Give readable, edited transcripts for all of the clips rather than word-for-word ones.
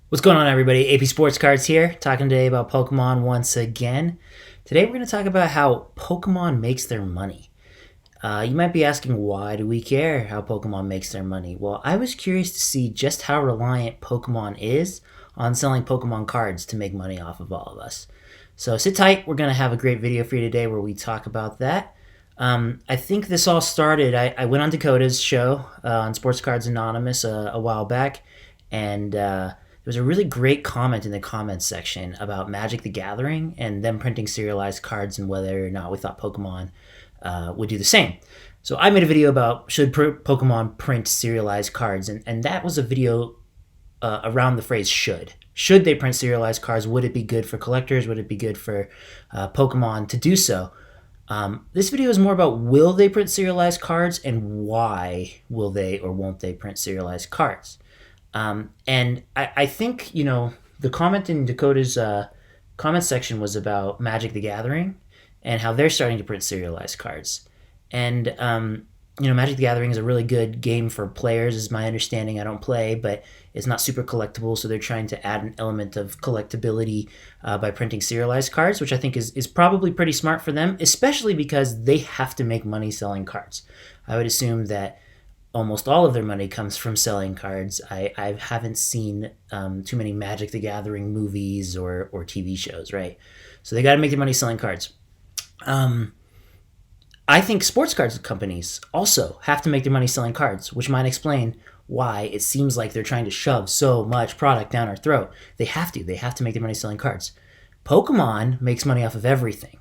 What's going on, everybody? AP Sports Cards here, talking today about Pokemon once again. Today we're going to talk about how Pokemon makes their money. You might be asking, why do we care how Pokemon makes their money? Well, I was curious to see just how reliant Pokemon is on selling Pokemon cards to make money off of all of us. So sit tight, we're going to have a great video for you today where we talk about that. I think this all started, I went on Dakota's show on Sports Cards Anonymous a while back, and there was a really great comment in the comments section about Magic the Gathering and them printing serialized cards and whether or not we thought Pokemon would do the same. So I made a video about should Pokemon print serialized cards, and that was a video around the phrase should. Should they print serialized cards? Would it be good for collectors? Would it be good for Pokemon to do so? This video is more about will they print serialized cards and why will they or won't they print serialized cards. And I think, the comment in Dakota's comment section was about Magic the Gathering and how they're starting to print serialized cards. And, Magic the Gathering is a really good game for players, is my understanding. I don't play, but it's not super collectible, so they're trying to add an element of collectability by printing serialized cards, which I think is probably pretty smart for them, especially because they have to make money selling cards. I would assume that almost all of their money comes from selling cards. I haven't seen too many Magic the Gathering movies or TV shows, right? So they got to make their money selling cards. I think sports cards companies also have to make their money selling cards, which might explain why it seems like they're trying to shove so much product down our throat. They have to make their money selling cards. Pokemon makes money off of everything.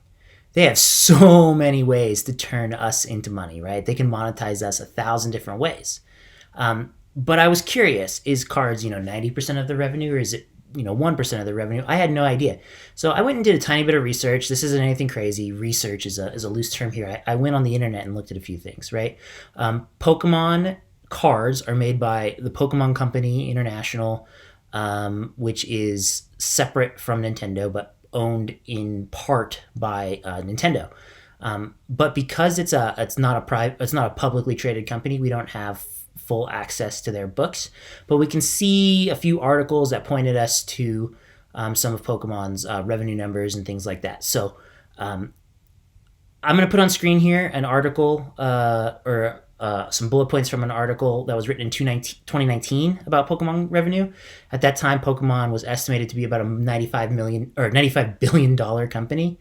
They have so many ways to turn us into money, right? They can monetize us 1,000 different ways. But I was curious, is cards, 90% of the revenue, or is it, 1% of the revenue? I had no idea. So I went and did a tiny bit of research. This isn't anything crazy. Research is a loose term here. I went on the internet and looked at a few things, right? Pokemon cards are made by the Pokemon Company International, which is separate from Nintendo, but owned in part by Nintendo. But because it's not a publicly traded company, we don't have full access to their books. But we can see a few articles that pointed us to some of Pokemon's revenue numbers and things like that. So I'm going to put on screen here an article or some bullet points from an article that was written in 2019 about Pokemon revenue. At that time, Pokemon was estimated to be about a $95 billion company,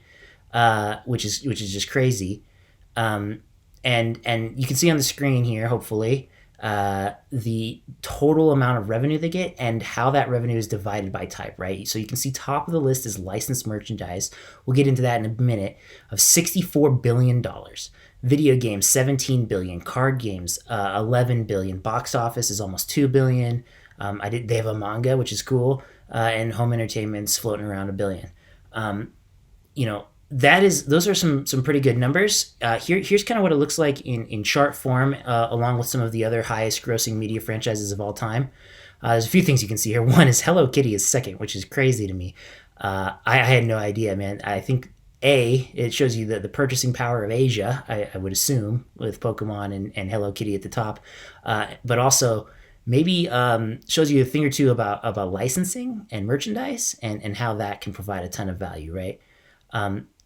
which is just crazy. And you can see on the screen here, hopefully, the total amount of revenue they get and how that revenue is divided by type, right? So you can see top of the list is licensed merchandise. We'll get into that in a minute, of $64 billion. Video games, 17 billion. Card games, 11 billion. Box office is almost 2 billion. They have a manga, which is cool, and home entertainment's floating around $1 billion. Those are some pretty good numbers. Here's kind of what it looks like in chart form, along with some of the other highest grossing media franchises of all time. There's a few things you can see here. One is Hello Kitty is second, which is crazy to me. I had no idea, man. I think it shows you the purchasing power of Asia, I would assume, with Pokemon and Hello Kitty at the top. But also maybe shows you a thing or two about licensing and merchandise and how that can provide a ton of value, right?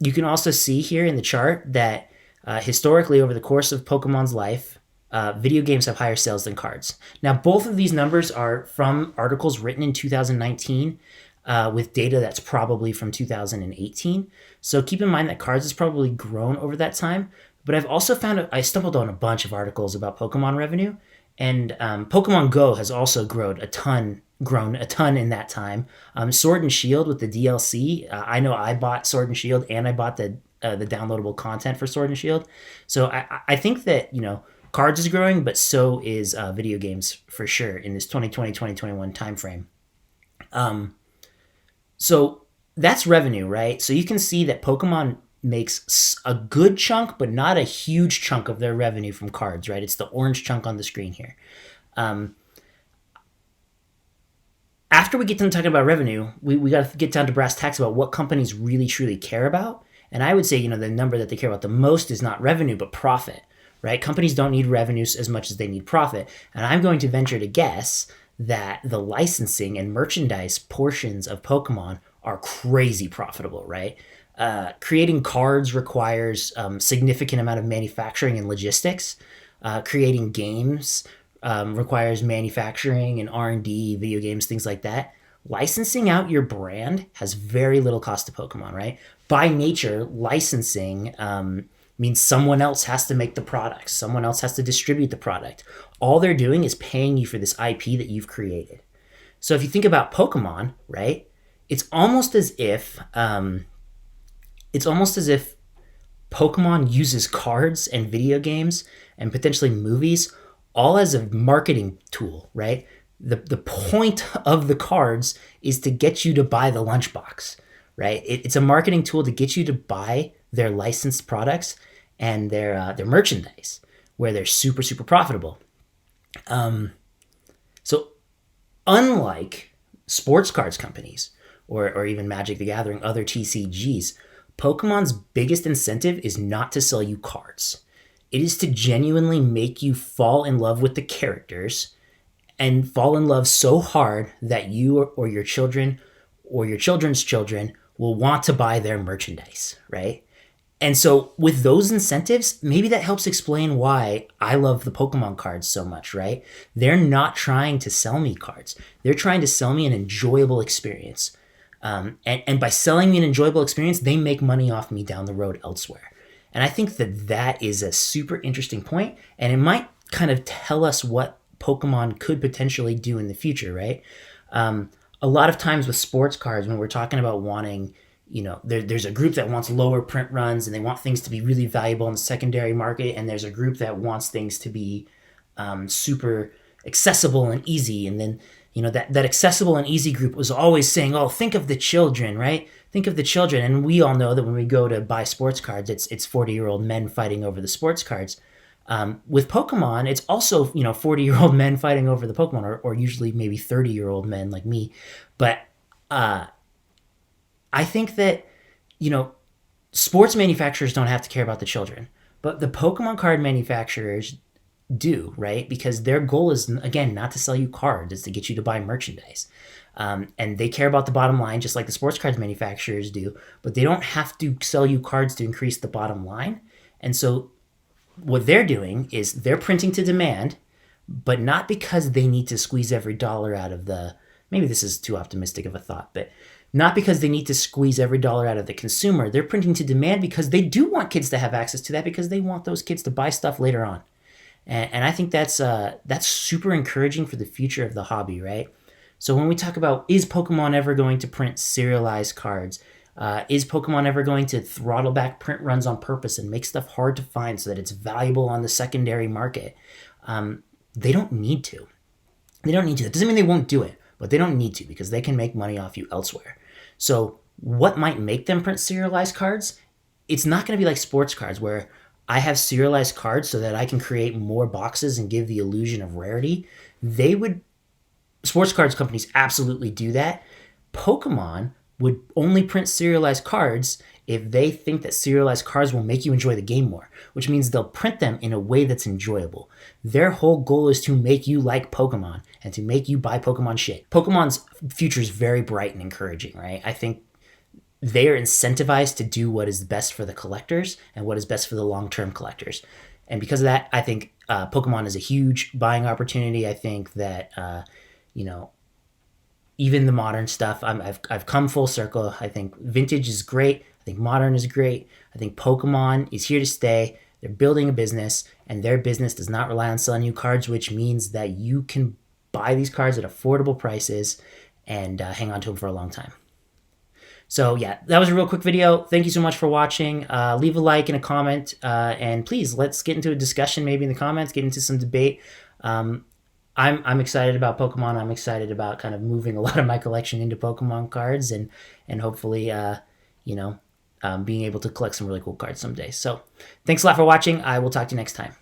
You can also see here in the chart that historically over the course of Pokemon's life, video games have higher sales than cards. Now, both of these numbers are from articles written in 2019 with data that's probably from 2018. So keep in mind that cards has probably grown over that time. But I've also I stumbled on a bunch of articles about Pokemon revenue, and Pokemon Go has also grown a ton in that time. Sword and Shield with the DLC. I know I bought Sword and Shield and I bought the downloadable content for Sword and Shield. So I think that, cards is growing, but so is video games for sure in this 2020-2021 timeframe. So that's revenue, right? So you can see that Pokemon makes a good chunk, but not a huge chunk of their revenue from cards, right? It's the orange chunk on the screen here. After we get done talking about revenue, we got to get down to brass tacks about what companies really, truly care about. And I would say, the number that they care about the most is not revenue, but profit, right? Companies don't need revenues as much as they need profit. And I'm going to venture to guess that the licensing and merchandise portions of Pokemon are crazy profitable, right? Creating cards requires significant amount of manufacturing and logistics. Creating games requires manufacturing and R&D, video games, things like that. Licensing out your brand has very little cost to Pokemon, right? By nature, licensing means someone else has to make the product, someone else has to distribute the product. All they're doing is paying you for this IP that you've created. So if you think about Pokemon, right, it's almost as if Pokemon uses cards and video games and potentially movies all as a marketing tool, right? The point of the cards is to get you to buy the lunchbox, right? It's a marketing tool to get you to buy their licensed products and their merchandise, where they're super, super profitable. So unlike sports cards companies or even Magic the Gathering, other TCGs, Pokemon's biggest incentive is not to sell you cards. It is to genuinely make you fall in love with the characters and fall in love so hard that you or your children or your children's children will want to buy their merchandise, right? And so with those incentives, maybe that helps explain why I love the Pokemon cards so much, right? They're not trying to sell me cards. They're trying to sell me an enjoyable experience. And by selling me an enjoyable experience, they make money off me down the road elsewhere. And I think that that is a super interesting point, and it might kind of tell us what Pokemon could potentially do in the future, right? A lot of times with sports cards, when we're talking about wanting, there's a group that wants lower print runs and they want things to be really valuable in the secondary market, and there's a group that wants things to be super accessible and easy. And then, that accessible and easy group was always saying, oh, think of the children, right? Think of the children. And we all know that when we go to buy sports cards, it's 40-year-old men fighting over the sports cards. With Pokemon, it's also, 40-year-old men fighting over the Pokemon, or usually maybe 30-year-old men like me. But I think that, sports manufacturers don't have to care about the children. But the Pokemon card manufacturers do, right? Because their goal is, again, not to sell you cards, it's to get you to buy merchandise. And they care about the bottom line, just like the sports cards manufacturers do, but they don't have to sell you cards to increase the bottom line. And so what they're doing is they're printing to demand, but not because they need to squeeze every dollar out of maybe this is too optimistic of a thought, but not because they need to squeeze every dollar out of the consumer. They're printing to demand because they do want kids to have access to that, because they want those kids to buy stuff later on. And I think that's super encouraging for the future of the hobby, right? So when we talk about, is Pokemon ever going to print serialized cards? Is Pokemon ever going to throttle back print runs on purpose and make stuff hard to find so that it's valuable on the secondary market? They don't need to. They don't need to. That doesn't mean they won't do it, but they don't need to, because they can make money off you elsewhere. So what might make them print serialized cards? It's not going to be like sports cards, where I have serialized cards so that I can create more boxes and give the illusion of rarity. Sports cards companies absolutely do that. Pokemon would only print serialized cards if they think that serialized cards will make you enjoy the game more, which means they'll print them in a way that's enjoyable. Their whole goal is to make you like Pokemon and to make you buy Pokemon shit. Pokemon's future is very bright and encouraging, right? I think they are incentivized to do what is best for the collectors and what is best for the long-term collectors. And because of that, I think Pokemon is a huge buying opportunity. I think that, even the modern stuff, I've come full circle. I think vintage is great. I think modern is great. I think Pokemon is here to stay. They're building a business, and their business does not rely on selling you cards, which means that you can buy these cards at affordable prices and hang on to them for a long time. So yeah, that was a real quick video. Thank you so much for watching. Leave a like and a comment, and please, let's get into a discussion maybe in the comments, get into some debate. I'm excited about Pokemon. I'm excited about kind of moving a lot of my collection into Pokemon cards, and hopefully, being able to collect some really cool cards someday. So thanks a lot for watching. I will talk to you next time.